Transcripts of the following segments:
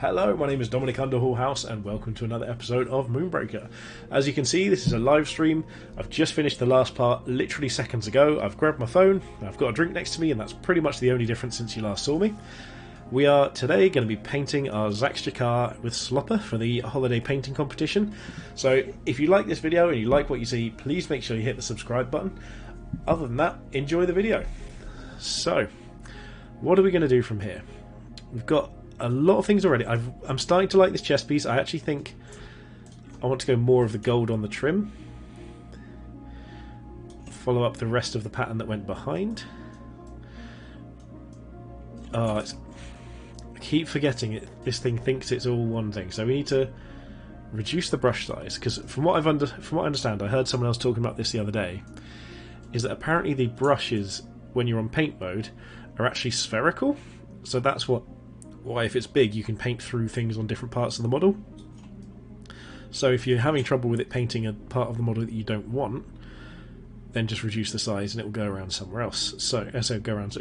Hello, my name is Dominic Underhallhouse and welcome to another episode of Moonbreaker. As you can see, this is a live stream. I've just finished the last part literally seconds ago. I've grabbed my phone, I've got a drink next to me, and that's pretty much the only difference since you last saw me. We are today going to be painting our Zaxxer car with Slopper for the holiday painting competition. So if you like this video and you like what you see, please make sure you hit the subscribe button. Other than that, enjoy the video. So, what are we going to do from here? We've got a lot of things already. I'm starting to like this chest piece. I actually think I want to go more of the gold on the trim. Follow up the rest of the pattern that went behind. I keep forgetting it. This thing thinks it's all one thing. So we need to reduce the brush size, because from what I understand, I heard someone else talking about this the other day, is that apparently the brushes, when you're on paint mode, are actually spherical. So that's why if it's big you can paint through things on different parts of the model. So if you're having trouble with it painting a part of the model that you don't want, then just reduce the size and it will go around somewhere else. So go around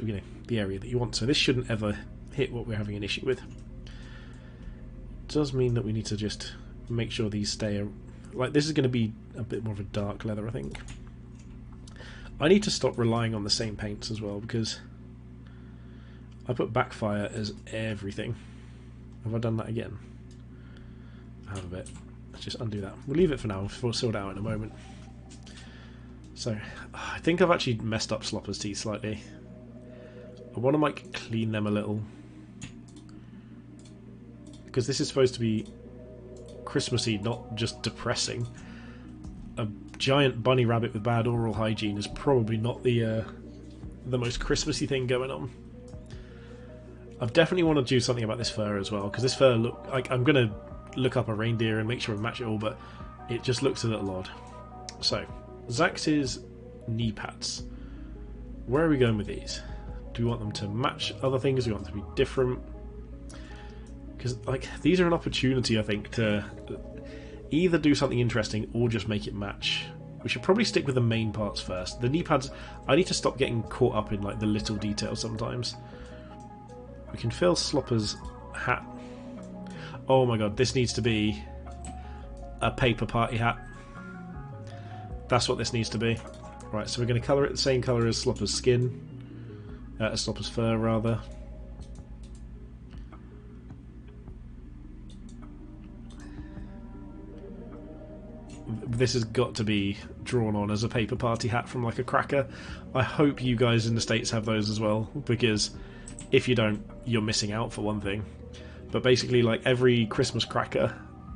the area that you want. So this shouldn't ever hit what we're having an issue with. It does mean that we need to just make sure these stay like this is going to be a bit more of a dark leather, I think. I need to stop relying on the same paints as well, because I put backfire as everything. Have I done that again? I have a bit. Let's just undo that. We'll leave it for now. We'll sort it out in a moment. So, I think I've actually messed up Slopper's teeth slightly. I want to clean them a little, because this is supposed to be Christmassy, not just depressing. A giant bunny rabbit with bad oral hygiene is probably not the most Christmassy thing going on. I definitely want to do something about this fur as well, because this fur I'm going to look up a reindeer and make sure we match it all, but it just looks a little odd. So, Zaxxer's knee pads. Where are we going with these? Do we want them to match other things? Do we want them to be different? Because these are an opportunity, I think, to either do something interesting or just make it match. We should probably stick with the main parts first. The knee pads, I need to stop getting caught up in the little details sometimes. We can fill Slopper's hat. Oh my god, this needs to be a paper party hat. That's what this needs to be. Right, so we're going to colour it the same colour as Slopper's skin. As Slopper's fur, rather. This has got to be drawn on as a paper party hat from a cracker. I hope you guys in the States have those as well, because if you don't, you're missing out, for one thing. But basically, every Christmas cracker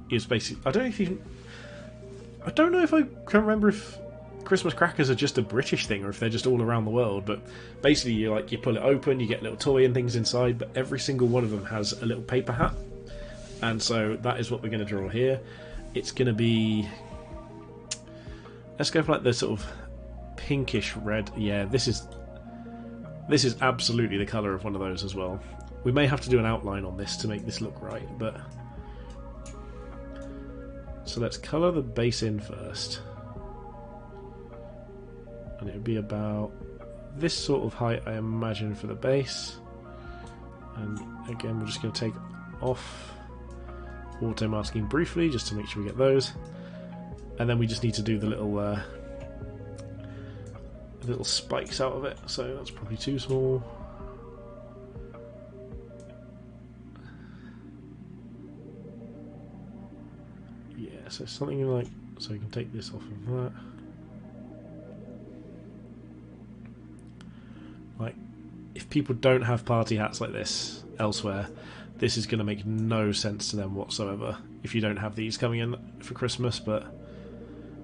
is basically... I don't know if I can remember if Christmas crackers are just a British thing or if they're just all around the world. But basically, you pull it open, you get a little toy and things inside. But every single one of them has a little paper hat, and so that is what we're going to draw here. It's going to be... Let's go for the sort of pinkish red. Yeah, this is absolutely the colour of one of those as well. We may have to do an outline on this to make this look right, but... So let's colour the base in first. And it would be about this sort of height, I imagine, for the base. And again, we're just going to take off auto masking briefly, just to make sure we get those. And then we just need to do the little spikes out of it, so that's probably too small. Yeah, so something so we can take this off of that. If people don't have party hats like this elsewhere, this is going to make no sense to them whatsoever if you don't have these coming in for Christmas. But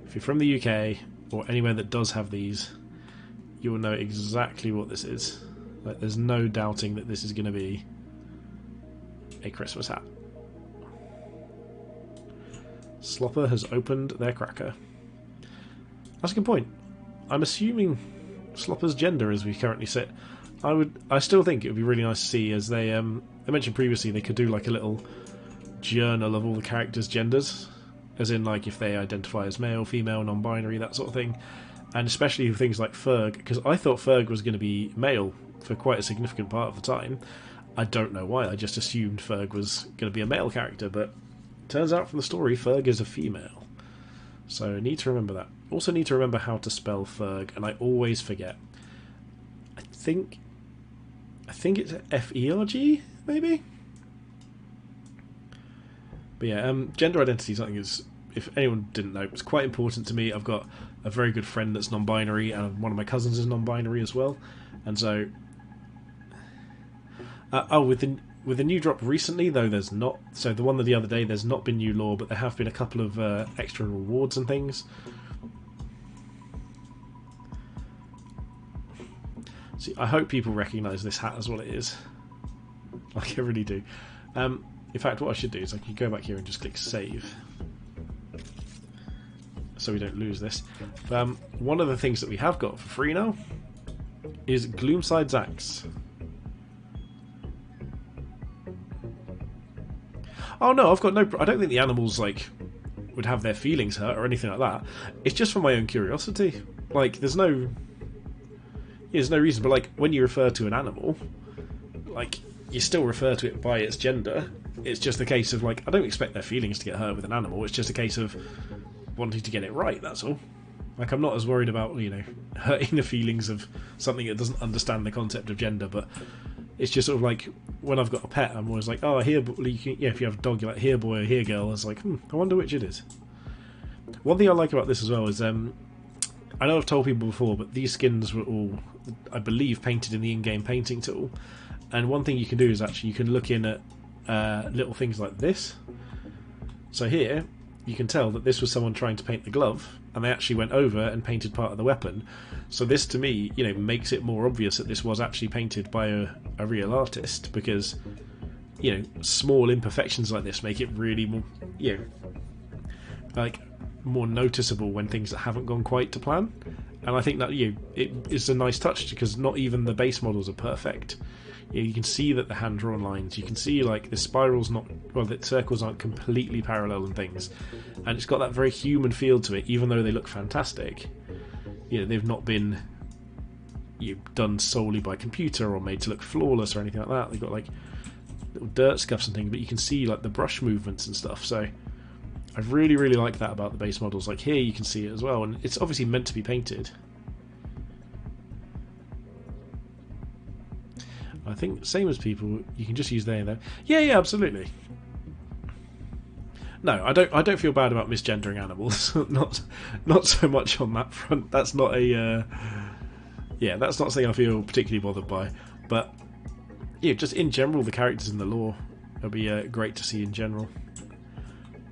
if you're from the UK or anywhere that does have these, you will know exactly what this is. There's no doubting that this is going to be a Christmas hat. Slopper has opened their cracker. That's a good point. I'm assuming Slopper's gender as we currently sit. I still think it would be really nice to see, as they mentioned previously, they could do a little journal of all the characters' genders, as in if they identify as male, female, non-binary, that sort of thing. And especially things like Ferg, because I thought Ferg was going to be male for quite a significant part of the time, I don't know why. I just assumed Ferg was going to be a male character, but turns out from the story, Ferg is a female. So I need to remember that. Also need to remember how to spell Ferg, and I always forget. I think it's F-E-R-G, maybe? But yeah, gender identity is something that's, if anyone didn't know, it's quite important to me. I've got a very good friend that's non-binary, and one of my cousins is non-binary as well. And so... with the new drop recently, though, there's not. So the one of the other day, there's not been new lore, but there have been a couple of extra rewards and things. See, I hope people recognise this hat as what it is. Like I really do. In fact, what I should do is I can go back here and just click save, so we don't lose this. One of the things that we have got for free now is Gloomside's Axe. Oh no, I've got no... I don't think the animals, like, would have their feelings hurt or anything like that. It's just for my own curiosity. Like, there's no reason. But, like, when you refer to an animal, like, you still refer to it by its gender. It's just a case of, like, I don't expect their feelings to get hurt with an animal. It's just a case of wanting to get it right, that's all. Like, I'm not as worried about, you know, hurting the feelings of something that doesn't understand the concept of gender, but... It's just sort of like, when I've got a pet, I'm always like, oh, here, yeah, if you have a dog, you're like, here boy or here girl. It's like, I wonder which it is. One thing I like about this as well is, I know I've told people before, but these skins were all, I believe, painted in the in-game painting tool. And one thing you can do is actually, you can look in at little things like this. So here, you can tell that this was someone trying to paint the glove, and they actually went over and painted part of the weapon. So this, to me, you know, makes it more obvious that this was actually painted by a real artist, because, you know, small imperfections like this make it really more, you know, like, more noticeable when things that haven't gone quite to plan. And I think that, you know, it is a nice touch, because not even the base models are perfect. You know, you can see that the hand-drawn lines, you can see, like, the spirals not, well, the circles aren't completely parallel and things, and it's got that very human feel to it, even though they look fantastic. You know, they've not been, you know, done solely by computer or made to look flawless or anything like that. They've got, like, little dirt scuffs and things, but you can see, like, the brush movements and stuff. So I really, really like that about the base models. Like, here you can see it as well, and it's obviously meant to be painted. I think same as people, you can just use there and there. Yeah, absolutely. No, I don't feel bad about misgendering animals. not so much on that front. That's not a that's not something I feel particularly bothered by. But yeah, just in general, the characters in the lore it'll be great to see in general.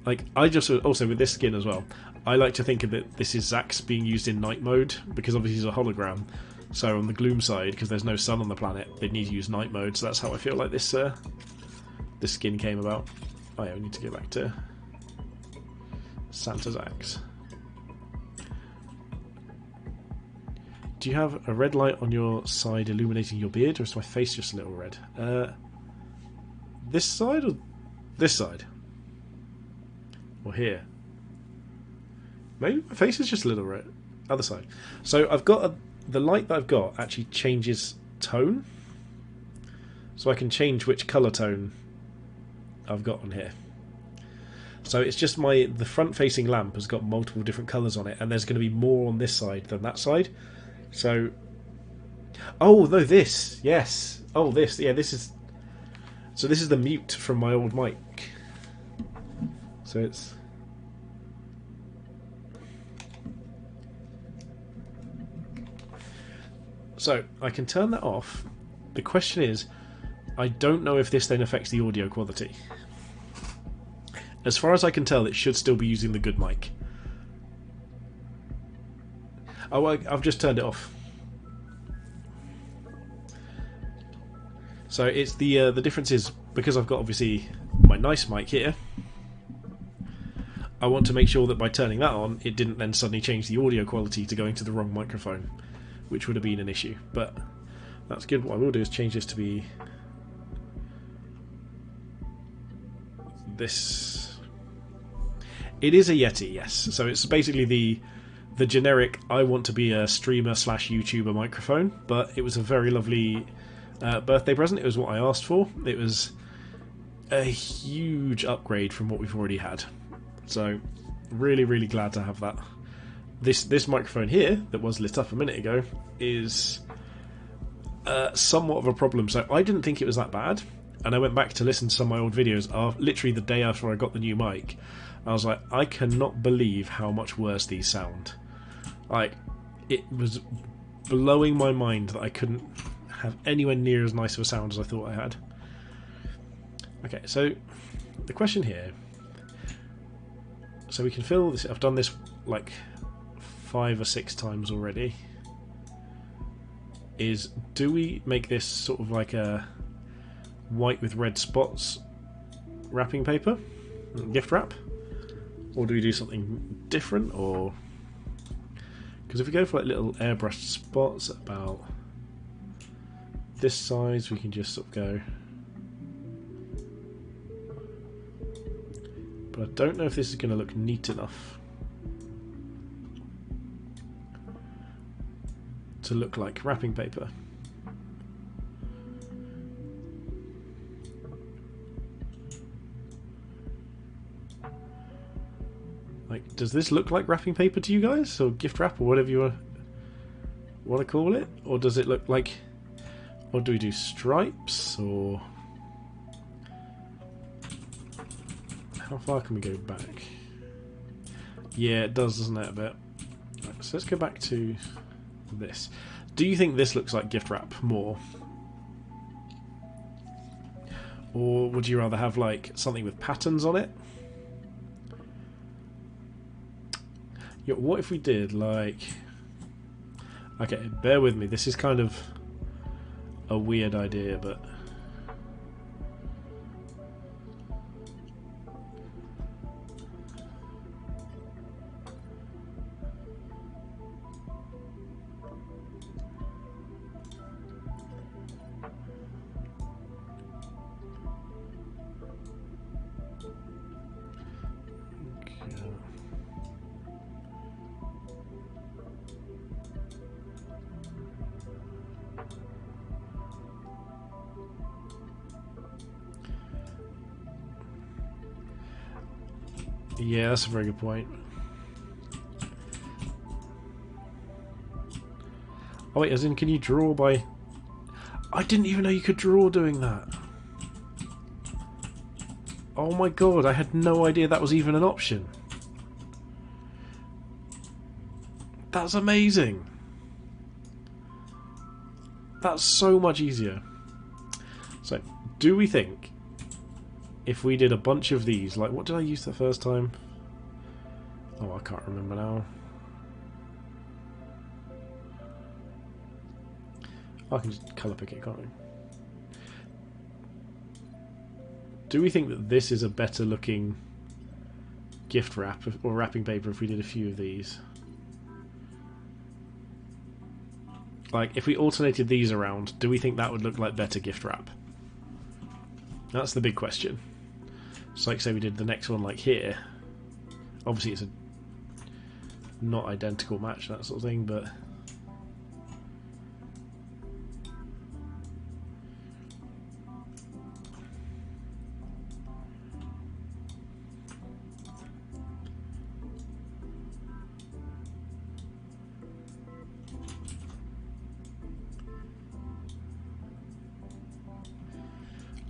Like, I just also with this skin as well, I like to think of that this is Zax being used in night mode, because obviously he's a hologram. So on the gloom side, because there's no sun on the planet, they need to use night mode. So that's how I feel like this this skin came about. Oh yeah, we need to get back to Santa's axe. Do you have a red light on your side illuminating your beard, or is my face just a little red? This side or this side? Or here? Maybe my face is just a little red. Other side. So I've got the light that I've got actually changes tone. So I can change which colour tone I've got on here. So it's just the front facing lamp has got multiple different colours on it, and there's going to be more on this side than that side. So, oh no, this, yes, oh this, yeah, this is, so this is the mute from my old mic. So it's, so I can turn that off. The question is, I don't know if this then affects the audio quality. As far as I can tell, it should still be using the good mic. Oh, I've just turned it off. So it's the difference is, because I've got obviously my nice mic here, I want to make sure that by turning that on, it didn't then suddenly change the audio quality to going to the wrong microphone, which would have been an issue. But that's good. What I will do is change this to be this. It is a Yeti, yes. So it's basically the generic I want to be a streamer / YouTuber microphone, but it was a very lovely birthday present. It was what I asked for. It was a huge upgrade from what we've already had. So really, really glad to have that. This microphone here that was lit up a minute ago is somewhat of a problem. So I didn't think it was that bad, and I went back to listen to some of my old videos literally the day after I got the new mic. I was like, I cannot believe how much worse these sound. Like, it was blowing my mind that I couldn't have anywhere near as nice of a sound as I thought I had. Okay, so the question here, so we can fill this. I've done this like 5 or 6 times already. Is, do we make this sort of like a white with red spots wrapping paper, gift wrap, or do we do something different? Or because if we go for like little airbrushed spots about this size, we can just sort of go. But I don't know if this is going to look neat enough to look like wrapping paper. Like, does this look like wrapping paper to you guys, or gift wrap, or whatever you want to call it? Or does it look like, or do we do stripes, or how far can we go back? Yeah, it does, doesn't it, a bit? Right, so let's go back to this. Do you think this looks like gift wrap more? Or would you rather have like something with patterns on it? Yeah, what if we did like... Okay, bear with me, this is kind of a weird idea, but... Yeah, that's a very good point. Oh wait, as in, can you draw by... I didn't even know you could draw doing that. Oh my god, I had no idea that was even an option. That's amazing. That's so much easier. So, do we think if we did a bunch of these, like what did I use the first time? Oh, I can't remember now. I can just colour pick it, can't I? Do we think that this is a better looking gift wrap or wrapping paper if we did a few of these? Like, if we alternated these around, do we think that would look like better gift wrap? That's the big question. So like say we did the next one like here. Obviously it's a not identical match, that sort of thing, but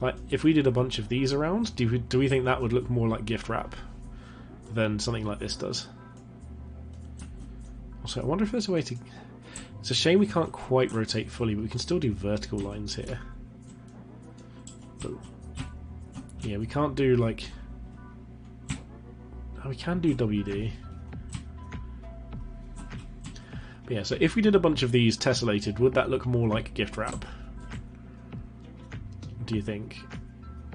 like if we did a bunch of these around, do we think that would look more like gift wrap than something like this does? Also, I wonder if there's a way to... It's a shame we can't quite rotate fully, but we can still do vertical lines here. But yeah, we can't do like... Oh, we can do WD. But yeah, so if we did a bunch of these tessellated, would that look more like gift wrap? Do you think?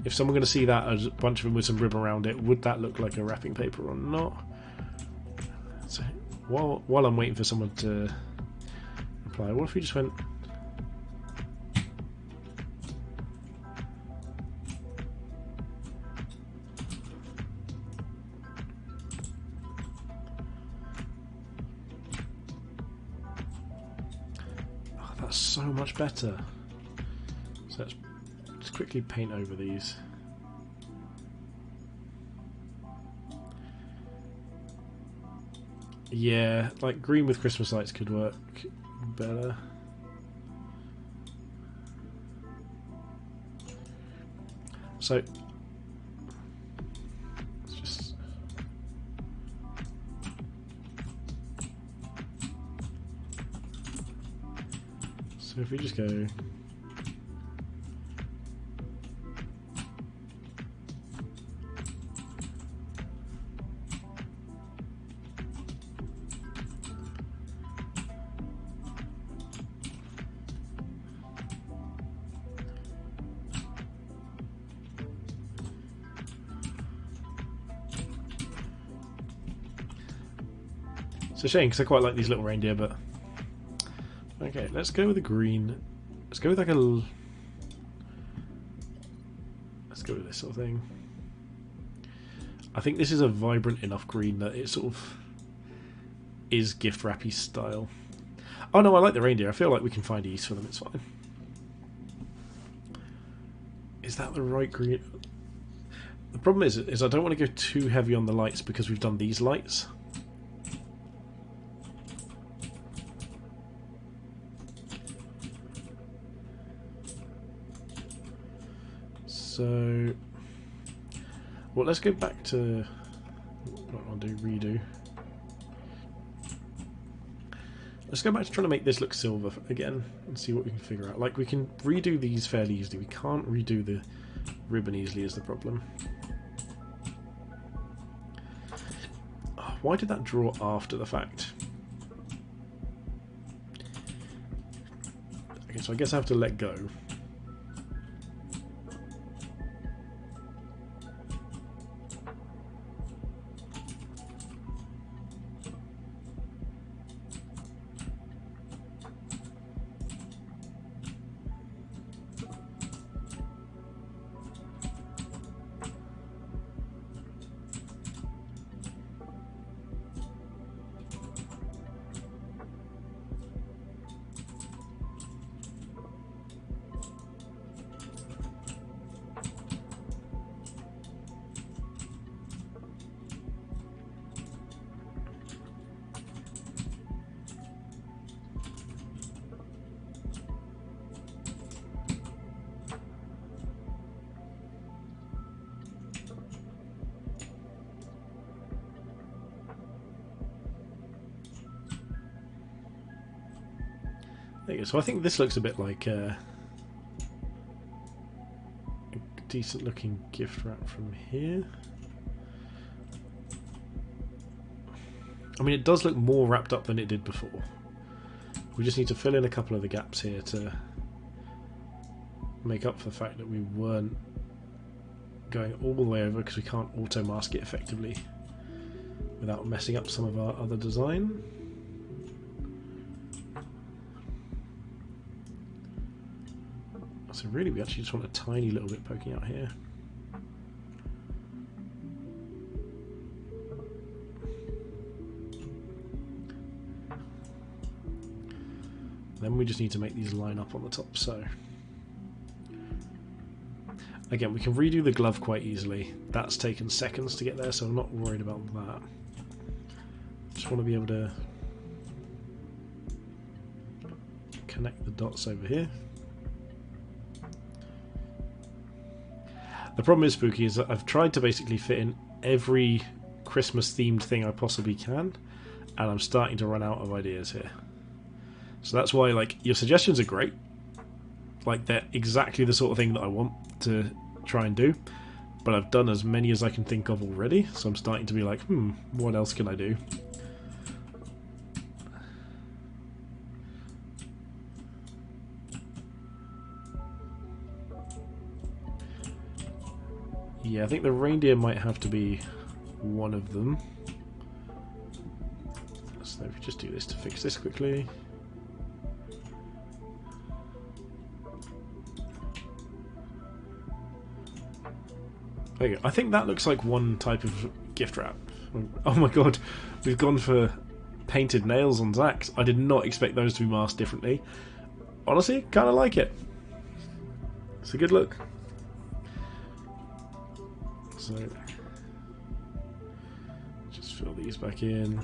If someone going to see that as a bunch of them with some ribbon around it, would that look like a wrapping paper or not? So while I'm waiting for someone to reply, what if we just went... Oh, that's so much better. So let's just quickly paint over these. Yeah, like green with Christmas lights could work better. So let's just if we just go It's a shame because I quite like these little reindeer, but okay, let's go with the green. Let's go with like a. Let's go with this sort of thing. I think this is a vibrant enough green that it sort of is gift wrappy style. Oh no, I like the reindeer. I feel like we can find a use for them. It's fine. Is that the right green? The problem is I don't want to go too heavy on the lights because we've done these lights. So, well, let's go back to what I'll do, redo. Let's go back to trying to make this look silver again and see what we can figure out. Like, we can redo these fairly easily. We can't redo the ribbon easily is the problem. Oh, why did that draw after the fact? Okay, so I guess I have to let go. There you go. So I think this looks a bit like a decent looking gift wrap from here. I mean, it does look more wrapped up than it did before. We just need to fill in a couple of the gaps here to make up for the fact that we weren't going all the way over because we can't auto mask it effectively without messing up some of our other design. So really we actually just want a tiny little bit poking out here. Then we just need to make these line up on the top, so again we can redo the glove quite easily. That's taken seconds to get there, so I'm not worried about that. Just want to be able to connect the dots over here. The problem is, Spooky, is that I've tried to basically fit in every Christmas themed thing I possibly can, and I'm starting to run out of ideas here. So that's why, like, your suggestions are great. Like, they're exactly the sort of thing that I want to try and do, but I've done as many as I can think of already, so I'm starting to be like, what else can I do? Yeah, I think the reindeer might have to be one of them. So if we just do this to fix this quickly. There you go. I think that looks like one type of gift wrap. Oh my god, we've gone for painted nails on Zach's. I did not expect those to be masked differently. Honestly, kind of like it. It's a good look. So just fill these back in.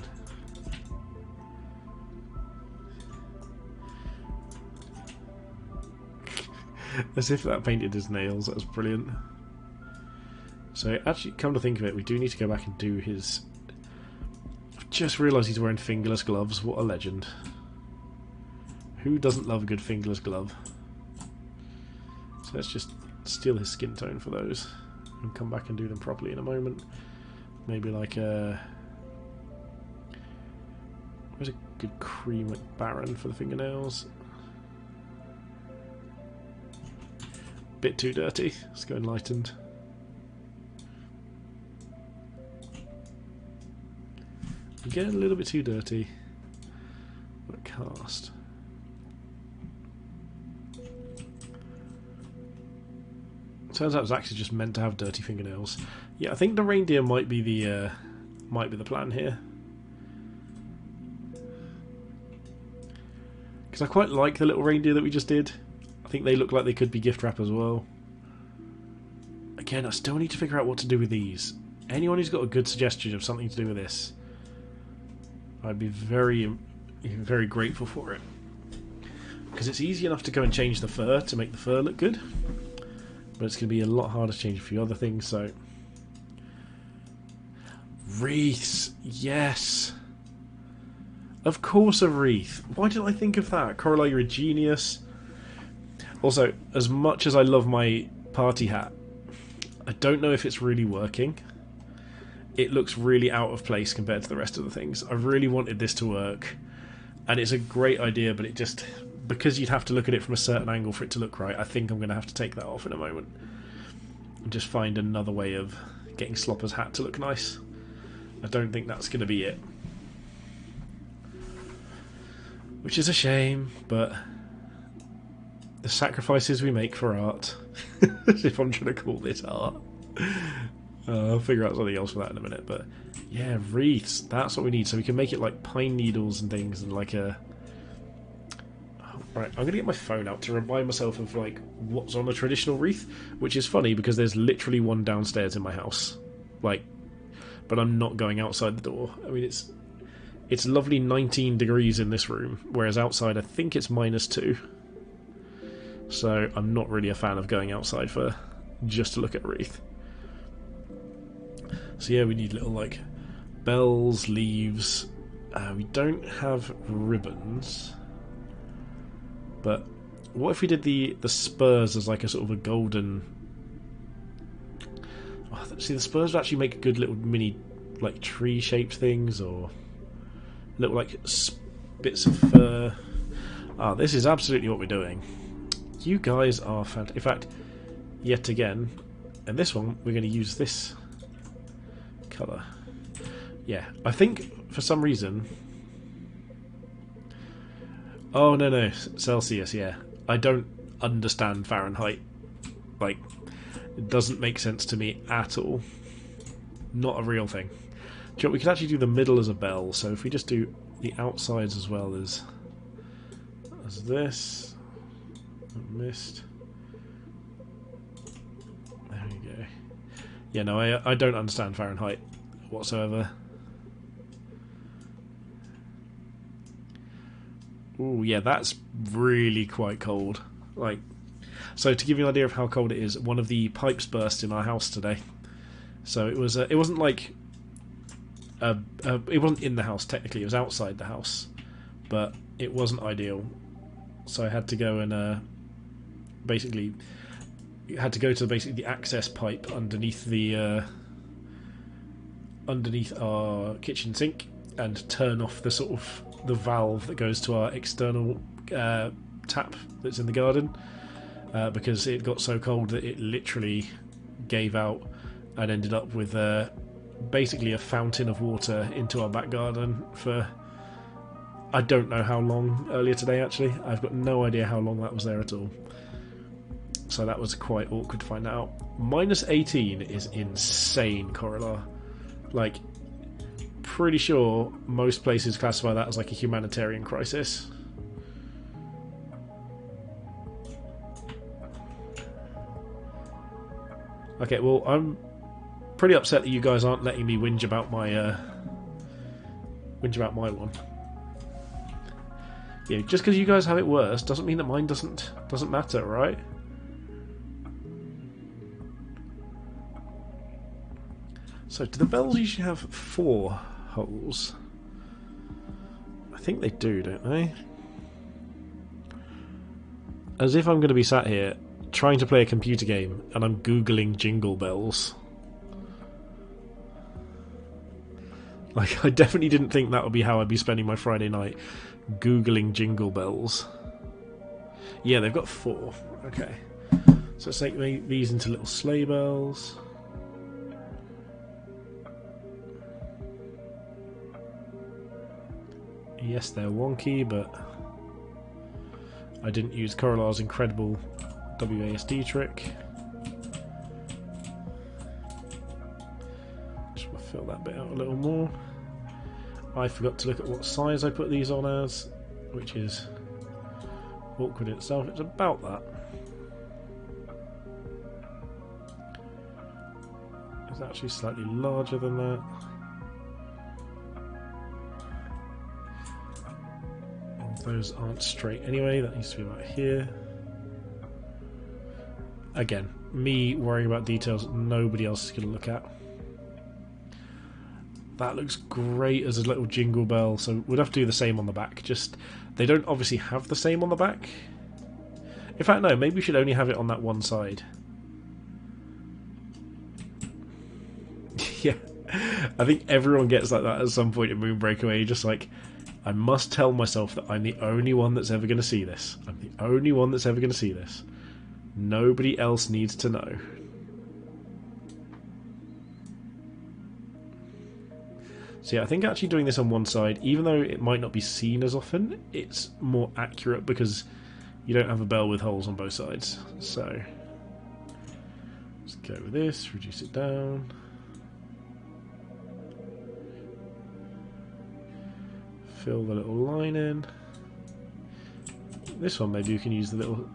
As if that painted his nails. That was brilliant. So actually, come to think of it, we do need to go back and do his... I've just realised he's wearing fingerless gloves. What a legend. Who doesn't love a good fingerless glove? So let's just steal his skin tone for those and come back and do them properly in a moment. Maybe like a... Where's a good cream like Baron for the fingernails? Bit too dirty. Let's go enlightened. Again, a little bit too dirty. But cast. Turns out it's actually just meant to have dirty fingernails. Yeah, I think the reindeer might be the plan here. Because I quite like the little reindeer that we just did. I think they look like they could be gift wrap as well. Again, I still need to figure out what to do with these. Anyone who's got a good suggestion of something to do with this, I'd be very, very grateful for it. Because it's easy enough to go and change the fur to make the fur look good, but it's going to be a lot harder to change a few other things. So, wreaths, yes, of course a wreath. Why didn't I think of that? Coralie, you're a genius. Also, as much as I love my party hat, I don't know if it's really working. It looks really out of place compared to the rest of the things. I really wanted this to work, and it's a great idea, but it just... Because you'd have to look at it from a certain angle for it to look right, I think I'm going to have to take that off in a moment. And just find another way of getting Slopper's hat to look nice. I don't think that's going to be it. Which is a shame, but... The sacrifices we make for art. As if I'm trying to call this art. I'll figure out something else for that in a minute. But yeah, wreaths. That's what we need. So we can make it like pine needles and things, and like a... Right, I'm going to get my phone out to remind myself of like what's on a traditional wreath. Which is funny because there's literally one downstairs in my house. Like, but I'm not going outside the door. I mean, it's lovely 19 degrees in this room, whereas outside I think it's -2. So I'm not really a fan of going outside for just to look at a wreath. So yeah, we need little like bells, leaves. We don't have ribbons. But what if we did the spurs as like a sort of a golden... Oh, see, the spurs would actually make good little mini like tree-shaped things, or little like bits of fur. Ah, this is absolutely what we're doing. You guys are fantastic. In fact, yet again, and this one, we're going to use this colour. Yeah, I think for some reason... Oh, no, Celsius, yeah. I don't understand Fahrenheit. Like, it doesn't make sense to me at all. Not a real thing. Do you know, we could actually do the middle as a bell, so if we just do the outsides as well as this... Missed. There we go. Yeah, no, I don't understand Fahrenheit whatsoever. Ooh, yeah, that's really quite cold. Like, so to give you an idea of how cold it is, one of the pipes burst in our house today. So it was. It wasn't like. It wasn't in the house technically. It was outside the house, but it wasn't ideal. So I had to go and basically had to go to basically the access pipe underneath the underneath our kitchen sink and turn off the sort of the valve that goes to our external tap that's in the garden because it got so cold that it literally gave out and ended up with basically a fountain of water into our back garden for I don't know how long earlier today actually. I've got no idea how long that was there at all. So that was quite awkward to find out. -18 is insane, Coralie. Like, pretty sure most places classify that as like a humanitarian crisis. Okay, well, I'm pretty upset that you guys aren't letting me whinge about my one. Yeah, just because you guys have it worse doesn't mean that mine doesn't matter, right? So, do the bells usually have 4 holes? I think they do, don't they? As if I'm going to be sat here trying to play a computer game and I'm googling jingle bells. Like, I definitely didn't think that would be how I'd be spending my Friday night, googling jingle bells. Yeah, they've got 4. Okay. So let's make these into little sleigh bells. Yes, they're wonky, but I didn't use Corallar's incredible WASD trick. Just want to fill that bit out a little more. I forgot to look at what size I put these on as, which is awkward in itself. It's about that. It's actually slightly larger than that. Those aren't straight anyway, that needs to be about here. Again, me worrying about details nobody else is going to look at. That looks great as a little jingle bell, so we'll have to do the same on the back. Just, they don't obviously have the same on the back. In fact, no, maybe we should only have it on that one side. Yeah, I think everyone gets like that at some point in Moonbreaker where you're just like, I must tell myself that I'm the only one that's ever going to see this. I'm the only one that's ever going to see this. Nobody else needs to know. So yeah, I think actually doing this on one side, even though it might not be seen as often, it's more accurate because you don't have a bell with holes on both sides. So let's go with this, reduce it down. Fill the little line in. This one maybe you can use the little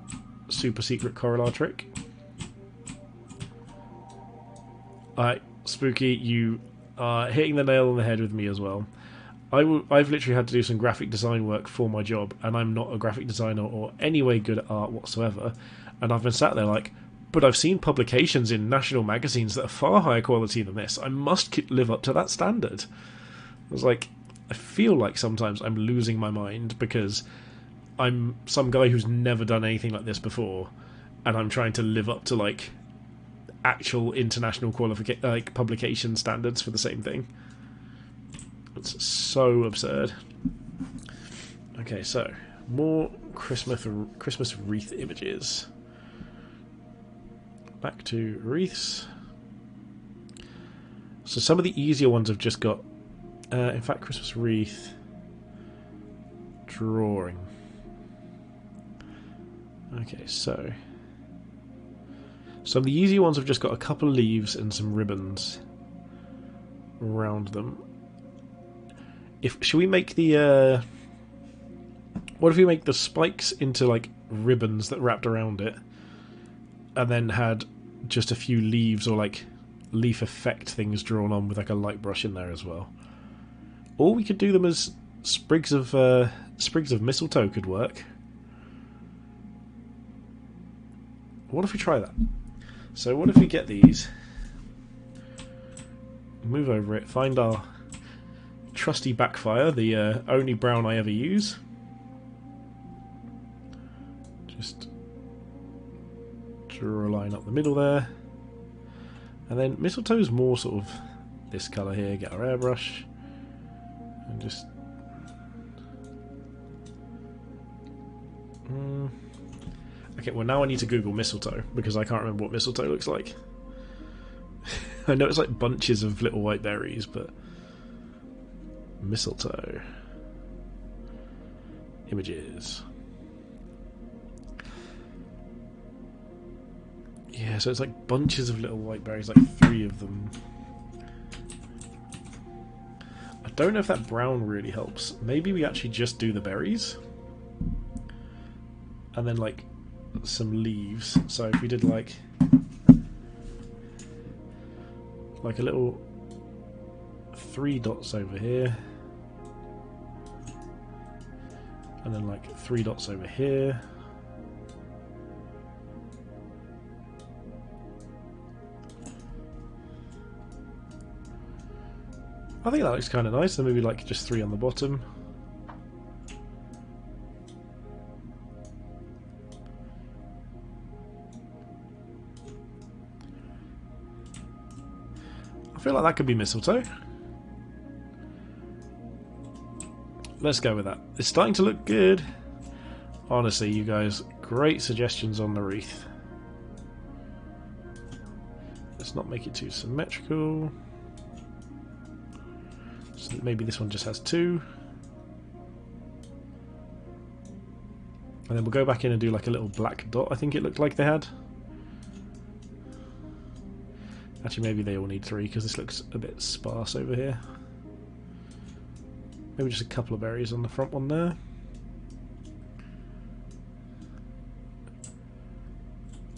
super secret Corallar trick. Alright, Spooky, you are hitting the nail on the head with me as well. I've literally had to do some graphic design work for my job, and I'm not a graphic designer or any way good at art whatsoever, and I've been sat there like, but I've seen publications in national magazines that are far higher quality than this. I must live up to that standard. I was like, I feel like sometimes I'm losing my mind because I'm some guy who's never done anything like this before, and I'm trying to live up to like actual international publication standards for the same thing. It's so absurd. Okay, so more Christmas wreath images. Back to wreaths. So some of the easier ones have just got in fact, Christmas wreath drawing. Okay, so some of the easier ones have just got a couple of leaves and some ribbons around them. Should we make the what if we make the spikes into like ribbons that wrapped around it, and then had just a few leaves or like leaf effect things drawn on with like a light brush in there as well? Or we could do them as sprigs of mistletoe could work. What if we try that? So what if we get these, move over it, find our trusty backfire, the only brown I ever use. Just draw a line up the middle there. And then mistletoe's more sort of this colour here, get our airbrush. And just okay, well now I need to Google mistletoe because I can't remember what mistletoe looks like. I know it's like bunches of little white berries, but mistletoe images. Yeah, so it's like bunches of little white berries, like 3 of them. I don't know if that brown really helps. Maybe we actually just do the berries. And then like some leaves. So if we did like like a little 3 dots over here, and then like 3 dots over here. I think that looks kind of nice, and maybe like just 3 on the bottom. I feel like that could be mistletoe. Let's go with that. It's starting to look good. Honestly, you guys, great suggestions on the wreath. Let's not make it too symmetrical. So maybe this one just has 2. And then we'll go back in and do like a little black dot, I think it looked like they had. Actually, maybe they all need 3 because this looks a bit sparse over here. Maybe just a couple of areas on the front one there.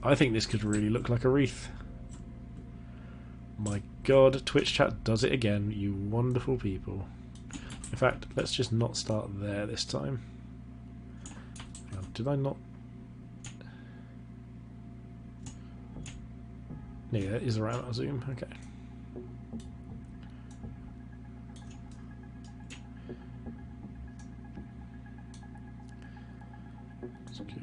I think this could really look like a wreath. My god, Twitch chat does it again, you wonderful people. In fact, let's just not start there this time. Did I not? Yeah, that is around our zoom, okay. Okay.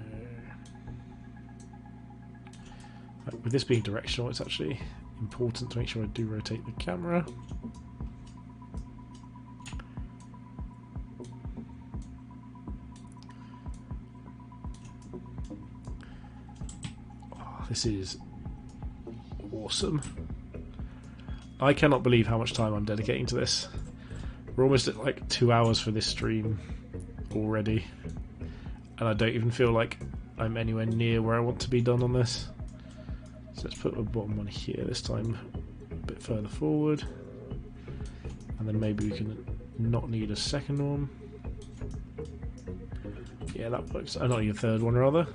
Right, with this being directional, it's actually important to make sure I do rotate the camera. Oh, this is awesome. I cannot believe how much time I'm dedicating to this. We're almost at like 2 hours for this stream already, and I don't even feel like I'm anywhere near where I want to be done on this. So let's put a bottom one here this time, a bit further forward, and then maybe we can not need a second one. Yeah, that works. I not need a third one rather.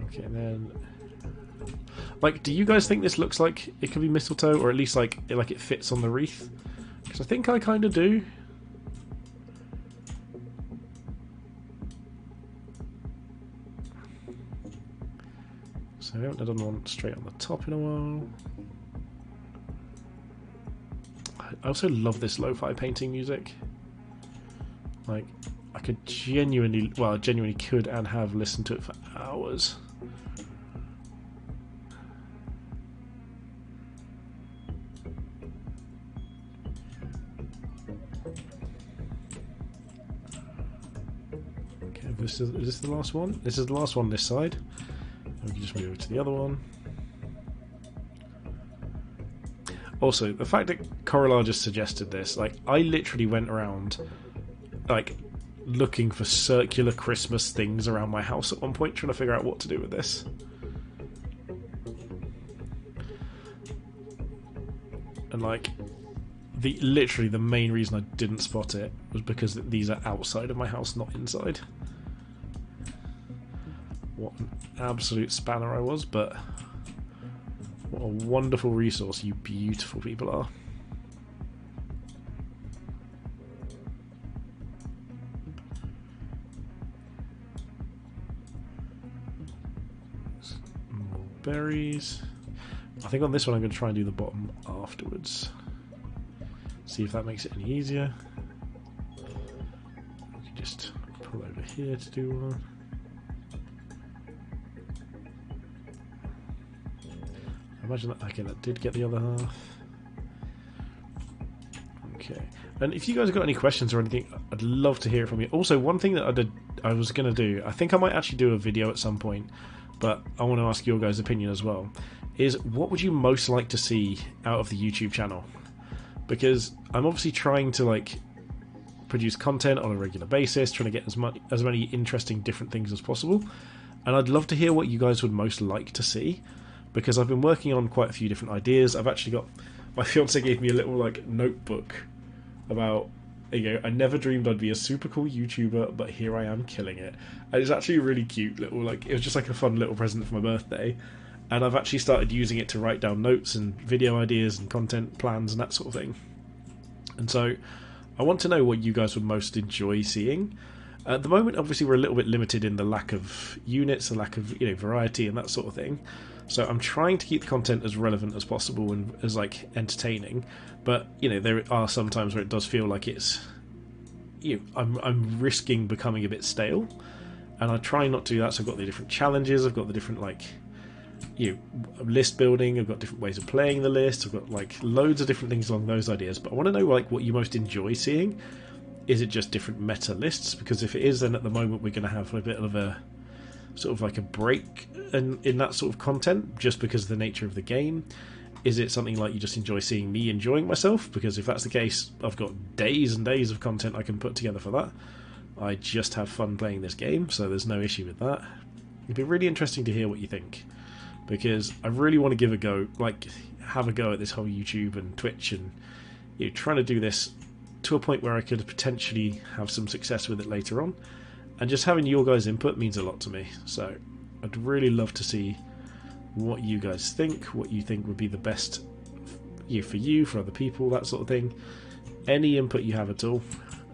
Okay, and then, like, do you guys think this looks like it could be mistletoe, or at least like it fits on the wreath? Because I think I kind of do. So I haven't done one straight on the top in a while. I also love this lo-fi painting music. Like, I could genuinely, well, I genuinely could and have listened to it for hours. Okay, is this the last one? This is the last one this side. We can just move over to the other one. Also, the fact that Corallar just suggested this, like, I literally went around, like, looking for circular Christmas things around my house at one point, trying to figure out what to do with this. And, like, literally the main reason I didn't spot it was because these are outside of my house, not inside. What an absolute spanner I was, but what a wonderful resource you beautiful people are. More berries. I think on this one I'm going to try and do the bottom afterwards. See if that makes it any easier. We can just pull over here to do one. Imagine that. Okay, that did get the other half. Okay, and if you guys have got any questions or anything, I'd love to hear it from you. Also, one thing that I was going to do, I think I might actually do a video at some point, but I want to ask your guys' opinion as well, is what would you most like to see out of the YouTube channel? Because I'm obviously trying to, like, produce content on a regular basis, trying to get as many interesting different things as possible, and I'd love to hear what you guys would most like to see. Because I've been working on quite a few different ideas. I've actually got, my fiance gave me a little like notebook about, you know, I never dreamed I'd be a super cool YouTuber, but here I am killing it. And it's actually a really cute little, like, it was just like a fun little present for my birthday. and I've actually started using it to write down notes and video ideas and content plans and that sort of thing. And so I want to know what you guys would most enjoy seeing. At the moment, obviously, we're a little bit limited in the lack of units, the lack of variety and that sort of thing. So I'm trying to keep the content as relevant as possible and as like entertaining. But there are some times where it does feel like it's I'm risking becoming a bit stale, and I try not to do that. So I've got the different challenges, I've got the different list building, I've got different ways of playing the list, I've got like loads of different things along those ideas. But I want to know like what you most enjoy seeing. Is it just different meta lists? Because if it is, then at the moment we're going to have a bit of a sort of like a break in that sort of content just because of the nature of the game. Is it something like you just enjoy seeing me enjoying myself? Because if that's the case, I've got days and days of content I can put together for that. I just have fun playing this game, so there's no issue with that. It'd be really interesting to hear what you think, because I really want to give a go, like have a go at this whole YouTube and Twitch and trying to do this to a point where I could potentially have some success with it later on. And just having your guys' input means a lot to me. So I'd really love to see what you guys think, what you think would be the best for you, for other people, that sort of thing. Any input you have at all,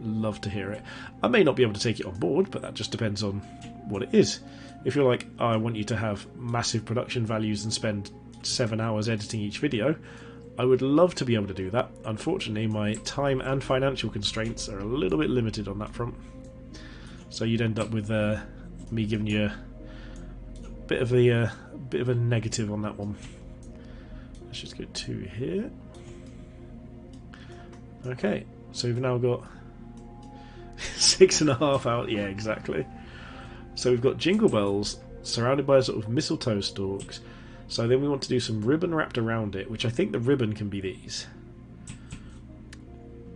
love to hear it. I may not be able to take it on board, but that just depends on what it is. If you're like, I want you to have massive production values and spend 7 hours editing each video, I would love to be able to do that. Unfortunately, my time and financial constraints are a little bit limited on that front. So you'd end up with me giving you a bit of a negative on that one. Let's just go 2 here. Okay, so we've now got 6.5 out. Yeah, exactly. So we've got jingle bells surrounded by sort of mistletoe stalks. So then we want to do some ribbon wrapped around it, which I think the ribbon can be these.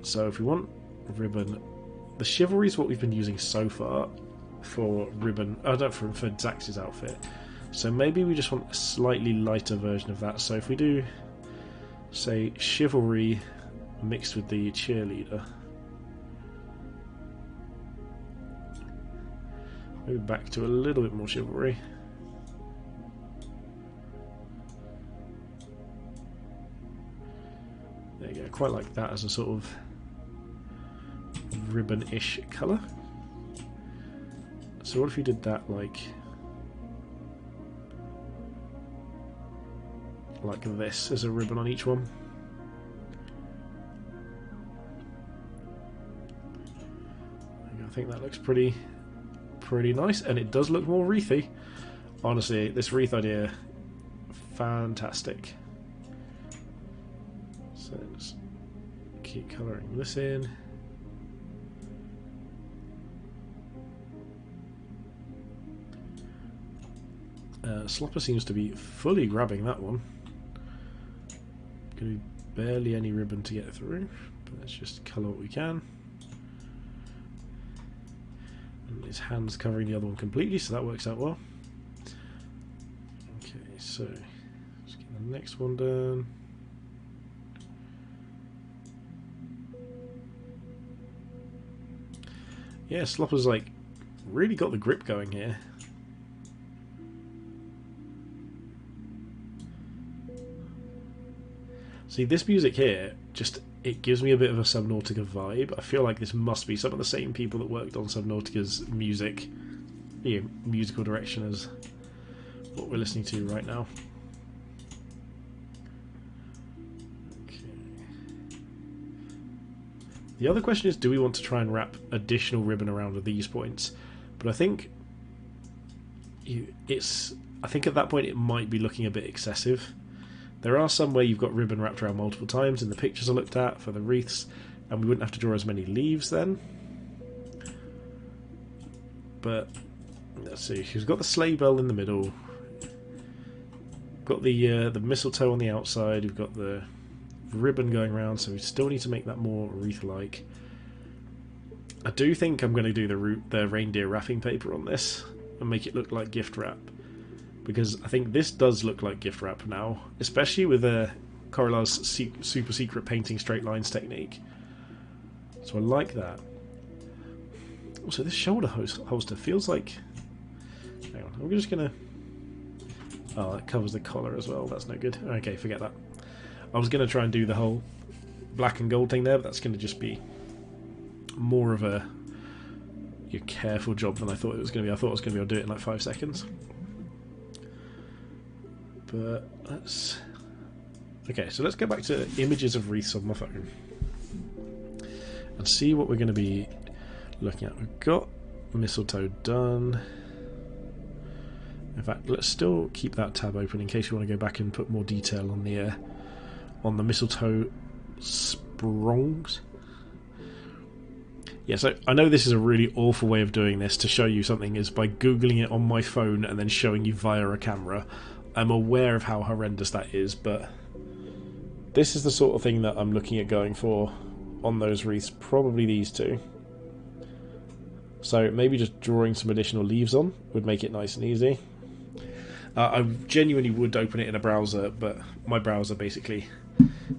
So if we want ribbon, the chivalry is what we've been using so far for ribbon. Oh, no, for Zax's outfit. So maybe we just want a slightly lighter version of that. So if we do, say, chivalry mixed with the cheerleader. Maybe back to a little bit more chivalry. There you go, quite like that as a sort of ribbon-ish colour. So what if you did that like this as a ribbon on each one? I think that looks pretty nice, and it does look more wreathy. Honestly, this wreath idea, fantastic. So let's keep colouring this in. Slopper seems to be fully grabbing that one. Gonna be barely any ribbon to get through, but let's just colour what we can. And his hand's covering the other one completely, so that works out well. Okay, so let's get the next one done. Yeah, Slopper's like really got the grip going here. See, this music here, just, it gives me a bit of a Subnautica vibe. I feel like this must be some of the same people that worked on Subnautica's music, musical direction as what we're listening to right now. Okay. The other question is, do we want to try and wrap additional ribbon around these points? But I think I think at that point it might be looking a bit excessive. There are some where you've got ribbon wrapped around multiple times in the pictures I looked at for the wreaths, and we wouldn't have to draw as many leaves then. But let's see, she's got the sleigh bell in the middle, got the mistletoe on the outside, we've got the ribbon going around, so we still need to make that more wreath-like. I do think I'm going to do the reindeer wrapping paper on this and make it look like gift wrap, because I think this does look like gift wrap now, especially with Corallar's super secret painting straight lines technique. So I like that. Also, this shoulder holster feels like... Hang on, I'm just going to Oh, that covers the collar as well. That's no good. Okay, forget that. I was going to try and do the whole black and gold thing there, but that's going to just be more of a careful job than I thought it was going to be. I thought I was going to be able to do it in like 5 seconds. But let's... Okay, so let's go back to images of wreaths on my phone and see what we're going to be looking at. We've got mistletoe done. In fact, let's still keep that tab open in case you want to go back and put more detail on the mistletoe sprongs. Yeah, so I know this is a really awful way of doing this to show you something is by googling it on my phone and then showing you via a camera. I'm aware of how horrendous that is, but this is the sort of thing that I'm looking at going for on those wreaths, probably these two. So maybe just drawing some additional leaves on would make it nice and easy. I genuinely would open it in a browser, but my browser basically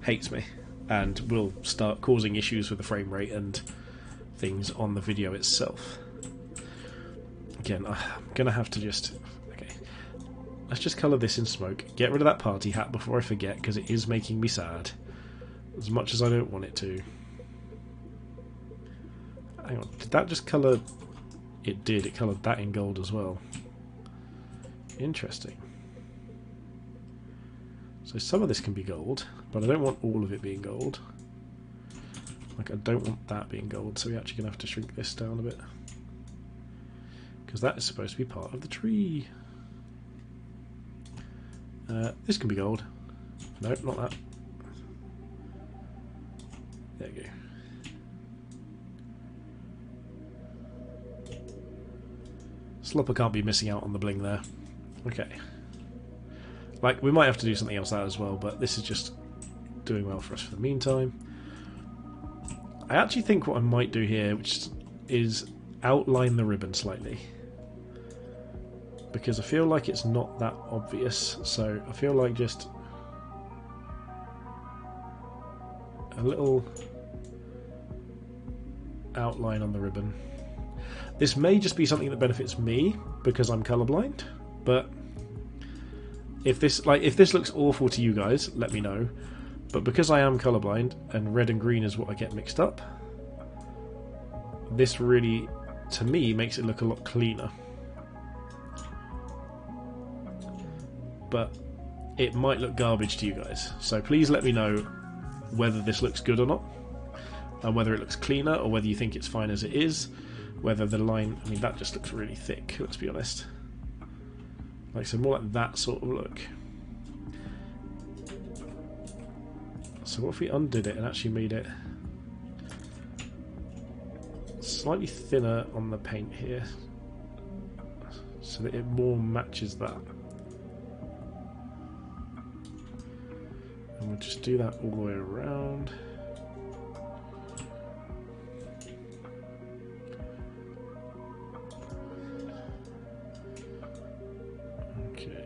hates me and will start causing issues with the frame rate and things on the video itself. Again, I'm going to have to just... Okay, let's just colour this in smoke. Get rid of that party hat before I forget, because it is making me sad. As much as I don't want it to. Hang on, did that just colour... It did, it coloured that in gold as well. Interesting. So some of this can be gold, but I don't want all of it being gold. Like, I don't want that being gold, so we're actually going to have to shrink this down a bit. Because that is supposed to be part of the tree. This can be gold. No, not that. There you go. Slopper can't be missing out on the bling there. Okay. Like, we might have to do something else out as well, but this is just doing well for us for the meantime. I actually think what I might do here, which is outline the ribbon slightly. Because I feel like it's not that obvious, so I feel like just a little outline on the ribbon. This may just be something that benefits me because I'm colourblind, but if this looks awful to you guys, let me know. But because I am colourblind and red and green is what I get mixed up, this really, to me, makes it look a lot cleaner. But it might look garbage to you guys, so please let me know whether this looks good or not, and whether it looks cleaner or whether you think it's fine as it is. Whether the line, I mean, that just looks really thick, let's be honest. Like, so more like that sort of look. So what if we undid it and actually made it slightly thinner on the paint here, so that it more matches that. And we'll just do that all the way around. Okay.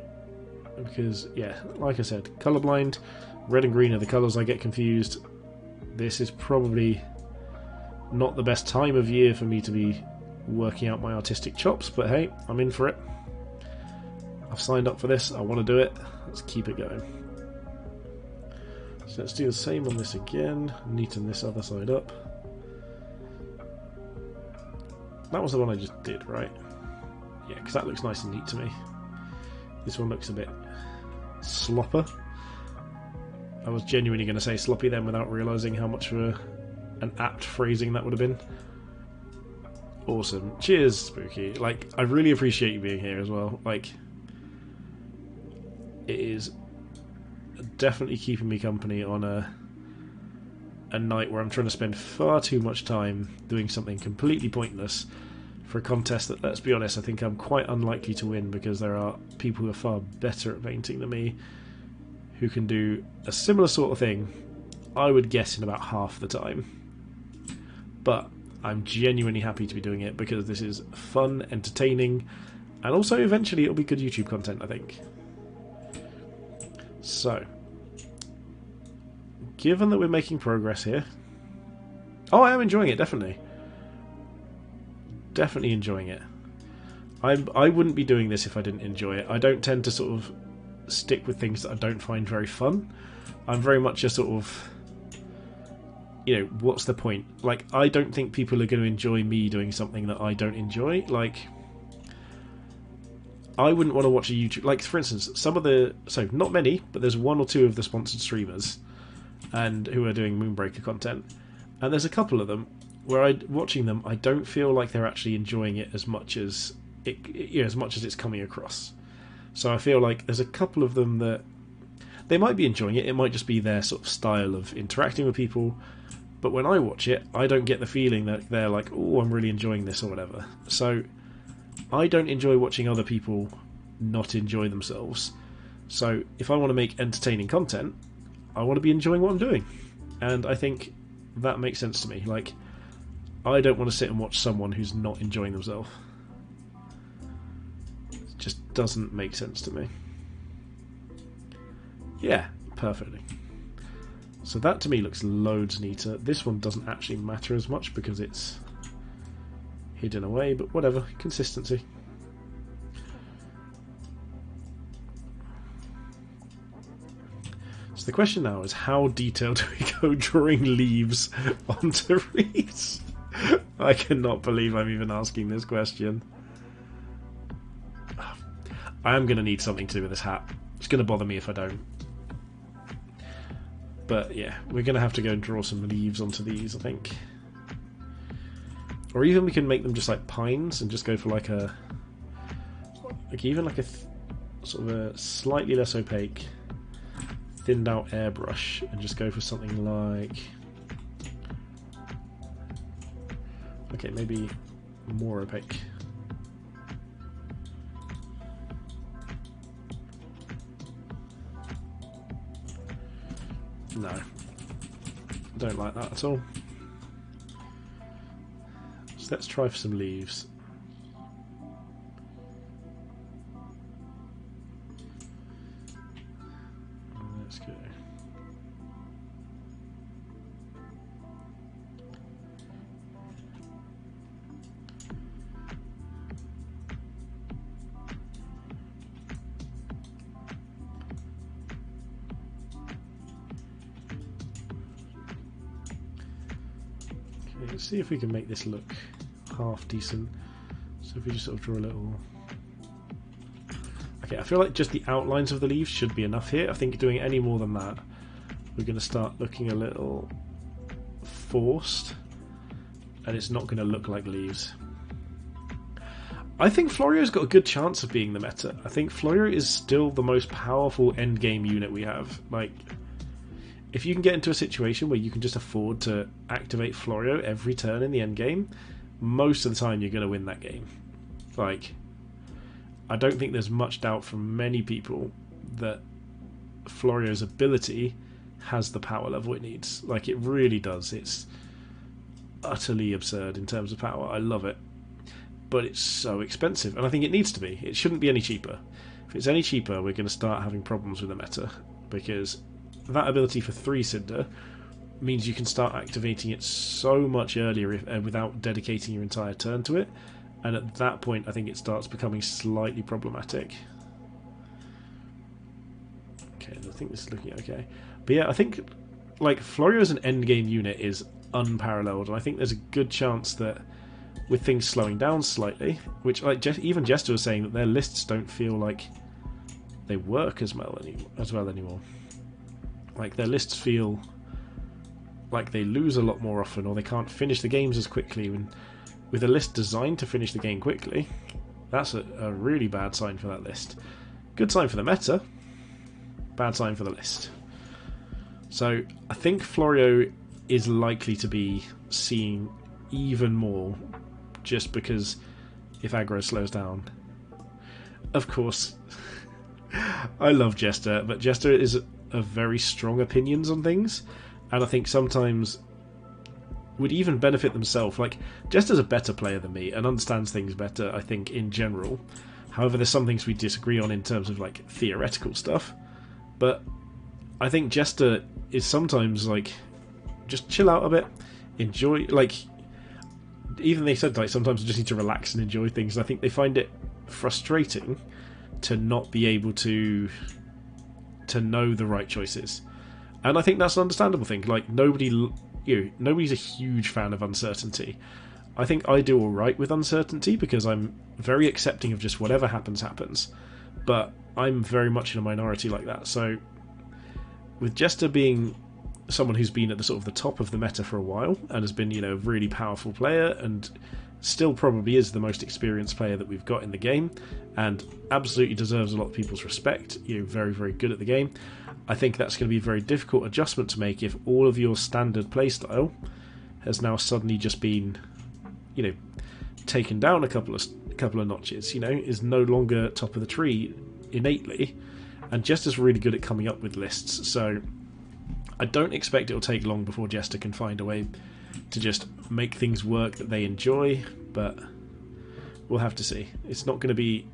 Because, yeah, like I said, colourblind, red and green are the colours I get confused. This is probably not the best time of year for me to be working out my artistic chops, but hey, I'm in for it. I've signed up for this, I want to do it. Let's keep it going. So let's do the same on this again, neaten this other side up. That was the one I just did, right? Yeah, because that looks nice and neat to me. This one looks a bit slopper. I was genuinely going to say sloppy then without realising how much of an apt phrasing that would have been. Awesome. Cheers, Spooky. Like, I really appreciate you being here as well. Like, it is definitely keeping me company on a night where I'm trying to spend far too much time doing something completely pointless for a contest that, let's be honest, I think I'm quite unlikely to win, because there are people who are far better at painting than me who can do a similar sort of thing, I would guess, in about half the time. But I'm genuinely happy to be doing it because this is fun, entertaining, and also eventually it'll be good YouTube content, I think. So, given that we're making progress here... Oh, I am enjoying it, definitely. Definitely enjoying it. I wouldn't be doing this if I didn't enjoy it. I don't tend to sort of stick with things that I don't find very fun. I'm very much a sort of, you know, what's the point? Like, I don't think people are going to enjoy me doing something that I don't enjoy. Like, I wouldn't want to watch a YouTube... Like, for instance, some of the... So, not many, but there's one or two of the sponsored streamers and who are doing Moonbreaker content. And there's a couple of them where watching them, I don't feel like they're actually enjoying it as much as as much as it's coming across. So I feel like there's a couple of them that they might be enjoying it. It might just be their sort of style of interacting with people. But when I watch it, I don't get the feeling that they're like, oh, I'm really enjoying this or whatever. So I don't enjoy watching other people not enjoy themselves. So if I want to make entertaining content, I want to be enjoying what I'm doing. And I think that makes sense to me. Like, I don't want to sit and watch someone who's not enjoying themselves. It just doesn't make sense to me. Yeah, perfectly. So that to me looks loads neater. This one doesn't actually matter as much because it's hidden away, but whatever, consistency. So the question now is, how detailed do we go drawing leaves onto wreaths? I cannot believe I'm even asking this question. I am going to need something to do with this hat. It's going to bother me if I don't. But yeah, we're going to have to go and draw some leaves onto these, I think. Or even we can make them just like pines and just go for like a... even like a sort of a slightly less opaque, thinned out airbrush and just go for something like... Okay, maybe more opaque. No, don't like that at all. So let's try for some leaves. Let's go. Let's see if we can make this look half decent. So if we just sort of draw a little... Okay, I feel like just the outlines of the leaves should be enough here. I think doing any more than that, we're going to start looking a little forced, and it's not going to look like leaves. I think Florio's got a good chance of being the meta. I think Florio is still the most powerful endgame unit we have. Like, if you can get into a situation where you can just afford to activate Florio every turn in the end game, most of the time you're going to win that game. Like, I don't think there's much doubt from many people that Florio's ability has the power level it needs. Like, it really does. It's utterly absurd in terms of power. I love it. But it's so expensive, and I think it needs to be. It shouldn't be any cheaper. If it's any cheaper, we're going to start having problems with the meta, because that ability for 3 Cinder means you can start activating it so much earlier without dedicating your entire turn to it, and at that point I think it starts becoming slightly problematic. Okay, I think this is looking okay. But yeah, I think like Florio as an endgame unit is unparalleled, and I think there's a good chance that with things slowing down slightly, which like even Jester was saying that their lists don't feel like they work as well anymore. Like, their lists feel like they lose a lot more often, or they can't finish the games as quickly. With a list designed to finish the game quickly, that's a really bad sign for that list. Good sign for the meta, bad sign for the list. So I think Florio is likely to be seen even more, just because if aggro slows down. Of course, I love Jester, but Jester is of very strong opinions on things, and I think sometimes would even benefit themselves. Like, Jester's a better player than me and understands things better, I think, in general. However, there's some things we disagree on in terms of like theoretical stuff, but I think Jester is sometimes like, just chill out a bit, enjoy, like, even they said like sometimes you just need to relax and enjoy things. I think they find it frustrating to not be able to to know the right choices. And I think that's an understandable thing. Like, nobody's a huge fan of uncertainty. I think I do alright with uncertainty because I'm very accepting of just whatever happens. But I'm very much in a minority like that. So with Jester being someone who's been at the sort of the top of the meta for a while and has been, a really powerful player and still probably is the most experienced player that we've got in the game and absolutely deserves a lot of people's respect, very, very good at the game. I think that's going to be a very difficult adjustment to make if all of your standard playstyle has now suddenly just been, taken down a couple of notches, is no longer top of the tree innately, and Jester's really good at coming up with lists, so I don't expect it'll take long before Jester can find a way to just make things work that they enjoy, but we'll have to see. It's not going to be...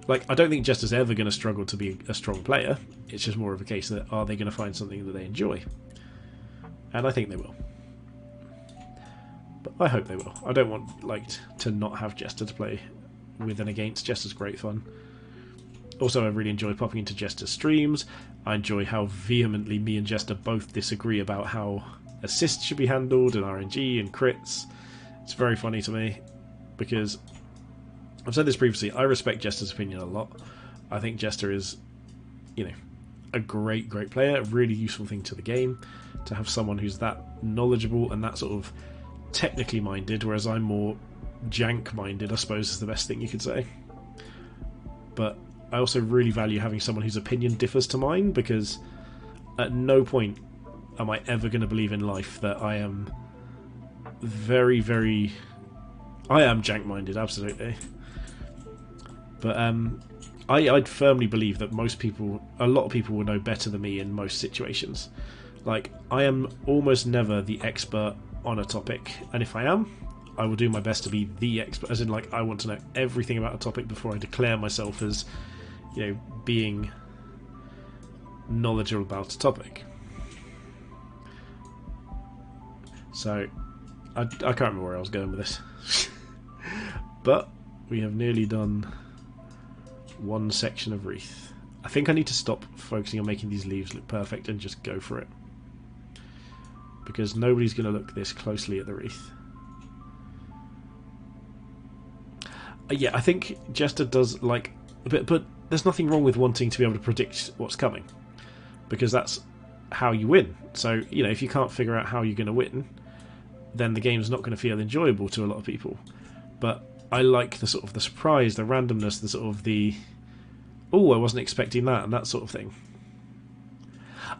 I don't think Jester's ever going to struggle to be a strong player. It's just more of a case that are they going to find something that they enjoy? And I think they will. But I hope they will. I don't want to not have Jester to play with and against. Jester's great fun. Also, I really enjoy popping into Jester's streams. I enjoy how vehemently me and Jester both disagree about how assists should be handled and RNG and crits. It's very funny to me because I've said this previously, I respect Jester's opinion a lot. I think Jester is, a great player, a really useful thing to the game, to have someone who's that knowledgeable and that sort of technically minded, whereas I'm more jank minded, I suppose is the best thing you could say. But I also really value having someone whose opinion differs to mine, because at no point am I ever going to believe in life that I am very, very... I am jank minded, absolutely. But I'd firmly believe that a lot of people will know better than me in most situations. I am almost never the expert on a topic, and if I am, I will do my best to be the expert, as in I want to know everything about a topic before I declare myself as, being knowledgeable about a topic. So, I can't remember where I was going with this. But we have nearly done one section of wreath. I think I need to stop focusing on making these leaves look perfect and just go for it, because nobody's going to look this closely at the wreath. Yeah, I think Jester does but there's nothing wrong with wanting to be able to predict what's coming, because that's how you win. So, if you can't figure out how you're going to win, then the game's not going to feel enjoyable to a lot of people. But I like the sort of the surprise, the randomness, the sort of the, oh, I wasn't expecting that, and that sort of thing.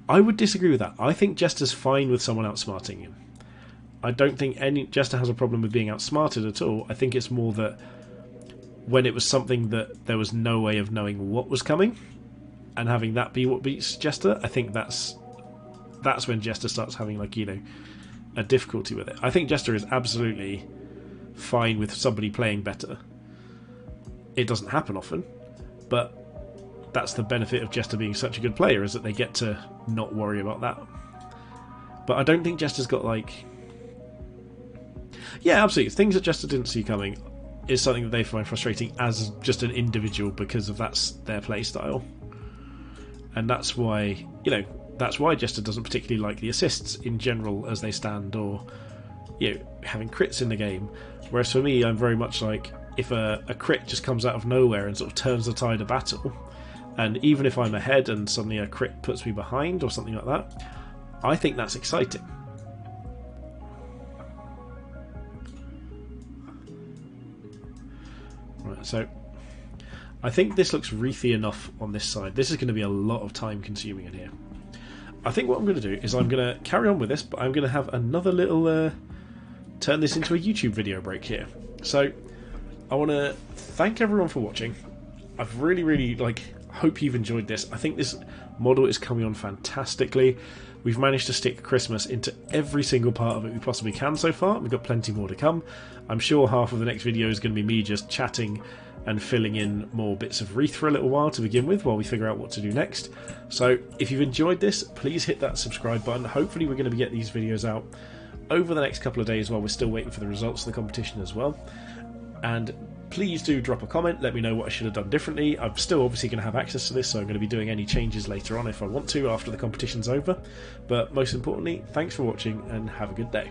I would disagree with that. I think Jester's fine with someone outsmarting him. I don't think Jester has a problem with being outsmarted at all. I think it's more that when it was something that there was no way of knowing what was coming, and having that be what beats Jester, I think that's when Jester starts having a difficulty with it. I think Jester is absolutely fine with somebody playing better. It doesn't happen often, but that's the benefit of Jester being such a good player, is that they get to not worry about that. But I don't think Jester's got yeah, absolutely, things that Jester didn't see coming is something that they find frustrating as just an individual, because of that's their play style. And that's why Jester doesn't particularly like the assists in general as they stand, or having crits in the game. Whereas for me, I'm very much if a crit just comes out of nowhere and sort of turns the tide of battle, and even if I'm ahead and suddenly a crit puts me behind or something like that, I think that's exciting. Right, so I think this looks wreathy enough on this side. This is going to be a lot of time consuming in here. I think what I'm going to do is I'm going to carry on with this, but I'm going to have another little turn this into a YouTube video break here. So I want to thank everyone for watching. I've really hope you've enjoyed this. I think this model is coming on fantastically. We've managed to stick Christmas into every single part of it we possibly can so far. We've got plenty more to come. I'm sure half of the next video is going to be me just chatting and filling in more bits of wreath for a little while to begin with, while we figure out what to do next. So if you've enjoyed this, please hit that subscribe button. Hopefully we're going to get these videos out over the next couple of days while we're still waiting for the results of the competition as well. And Please do drop a comment, let me know what I should have done differently. I'm still obviously going to have access to this, so I'm going to be doing any changes later on if I want to after the competition's over. But most importantly, thanks for watching and have a good day.